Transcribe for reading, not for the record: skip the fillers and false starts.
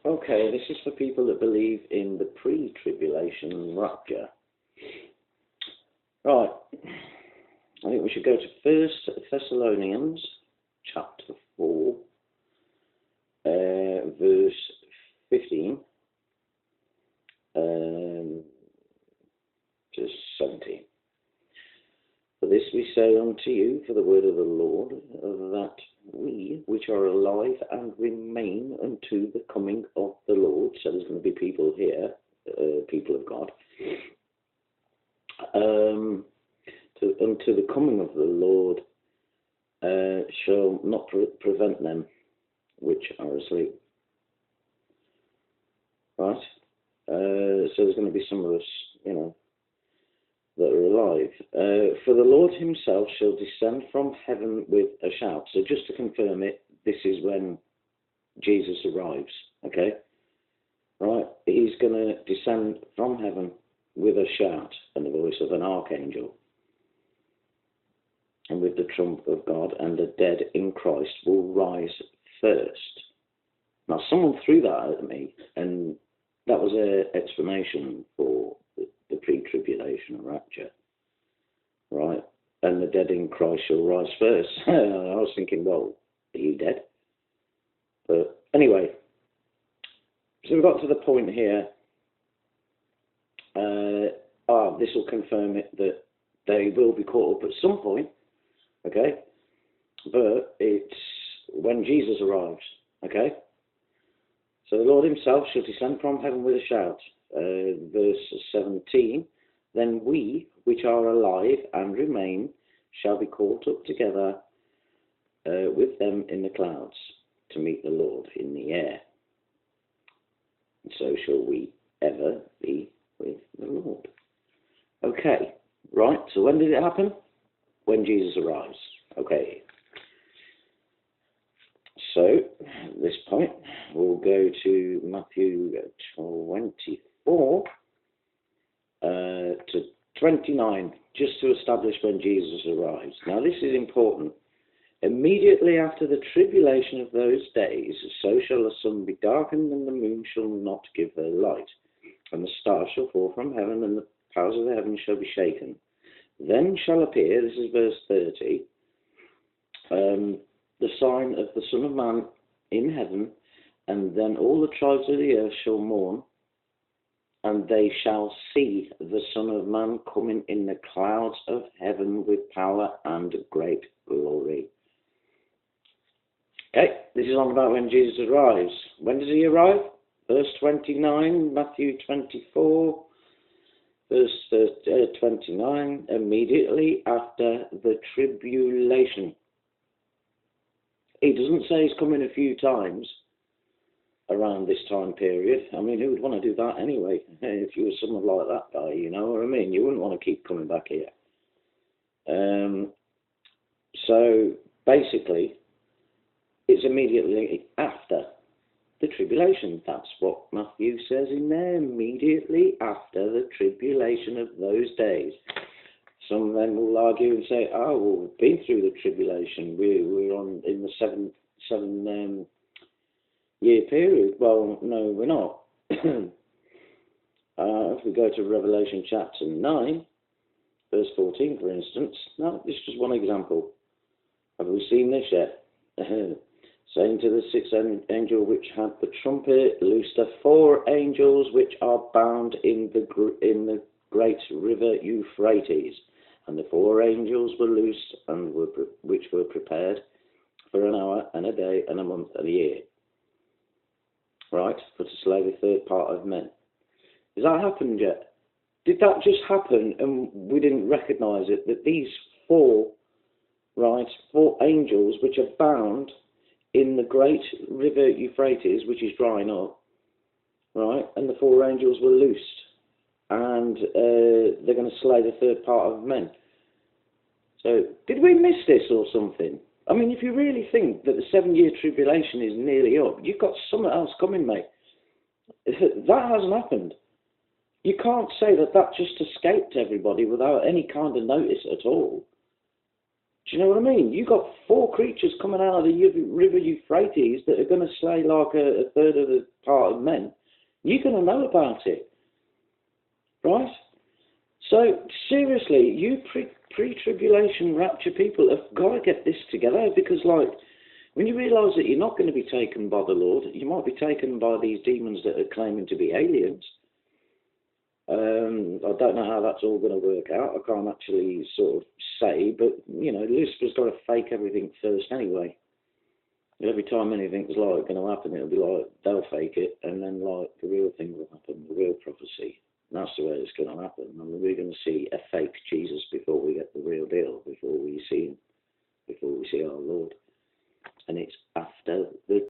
Okay, this is for people that believe in the pre-tribulation rapture. Right, I think we should go to 1 Thessalonians chapter 4, verse 15 to 17. For this we say unto you, for the word of the Lord, that we which are alive and remain unto the coming of the Lord, so there's going to be people here, people of God, unto the coming of the Lord, shall not prevent them which are asleep. Right? So there's going to be some of us, that are alive. For the Lord himself shall descend from heaven with a shout. So just to confirm it, this is when Jesus arrives, okay? Right? He's going to descend from heaven with a shout and the voice of an archangel, and with the trump of God, and the dead in Christ will rise first. Now, someone threw that at me, and that was an explanation for the pre-tribulation rapture, right? And the dead in Christ shall rise first. I was thinking, well, are you dead? But anyway, so we've got to the point here. This will confirm it, that they will be caught up at some point, okay? But it's when Jesus arrives, okay? So the Lord himself shall descend from heaven with a shout. Verse 17, then we which are alive and remain shall be caught up together with them in the clouds to meet the Lord in the air. And so shall we ever be with the Lord. Okay, right, so when did it happen? When Jesus arrives. Okay. So, at this point, we'll go to Matthew 24 to 29, just to establish when Jesus arrives. Now, this is important. Immediately after the tribulation of those days, so shall the sun be darkened, and the moon shall not give her light, and the stars shall fall from heaven, and the powers of the heavens shall be shaken. Then shall appear, this is verse 30, the sign of the Son of Man in heaven, and then all the tribes of the earth shall mourn, and they shall see the Son of Man coming in the clouds of heaven with power and great glory. Okay, this is on about when Jesus arrives. When does he arrive? Verse 29, Matthew 24, verse 29, immediately after the tribulation. He doesn't say he's coming a few times around this time period. I mean, who would want to do that anyway? If you were someone like that guy, you know what I mean? You wouldn't want to keep coming back here. So, basically, it's immediately after the tribulation. That's what Matthew says in there, immediately after the tribulation of those days. Some then will argue and say, oh, well, we've been through the tribulation. We're in the seven year period. Well, no, we're not. If we go to Revelation chapter 9, verse 14, for instance. Now, this is just one example. Have we seen this yet? Saying to the sixth angel which had the trumpet, loose the 4 angels which are bound in the great river Euphrates. And the 4 angels were loosed, and which were prepared for an hour and a day and a month and a year. Right? For to slay the third part of men. Has that happened yet? Did that just happen and we didn't recognise it? That these 4 angels which are bound in the great river Euphrates, which is drying up, right? And the 4 angels were loosed. And they're going to slay the third part of men. So, did we miss this or something? I mean, if you really think that the 7-year tribulation is nearly up, you've got something else coming, mate. That hasn't happened. You can't say that just escaped everybody without any kind of notice at all. Do you know what I mean? You got 4 creatures coming out of the river Euphrates that are going to slay like a third of the part of men. You're going to know about it, right? So seriously, you pre-tribulation rapture people have got to get this together, because like when you realise that you're not going to be taken by the Lord, you might be taken by these demons that are claiming to be aliens. I don't know how that's all going to work out. I can't actually sort of say, but you know, Lucifer's got to fake everything first anyway. Every time anything's like going to happen, it'll be like they'll fake it, and then like the real thing will happen, the real prophecy. And that's the way it's going to happen. I mean, we're going to see a fake Jesus before we get the real deal, before we see him, before we see our Lord. And it's after the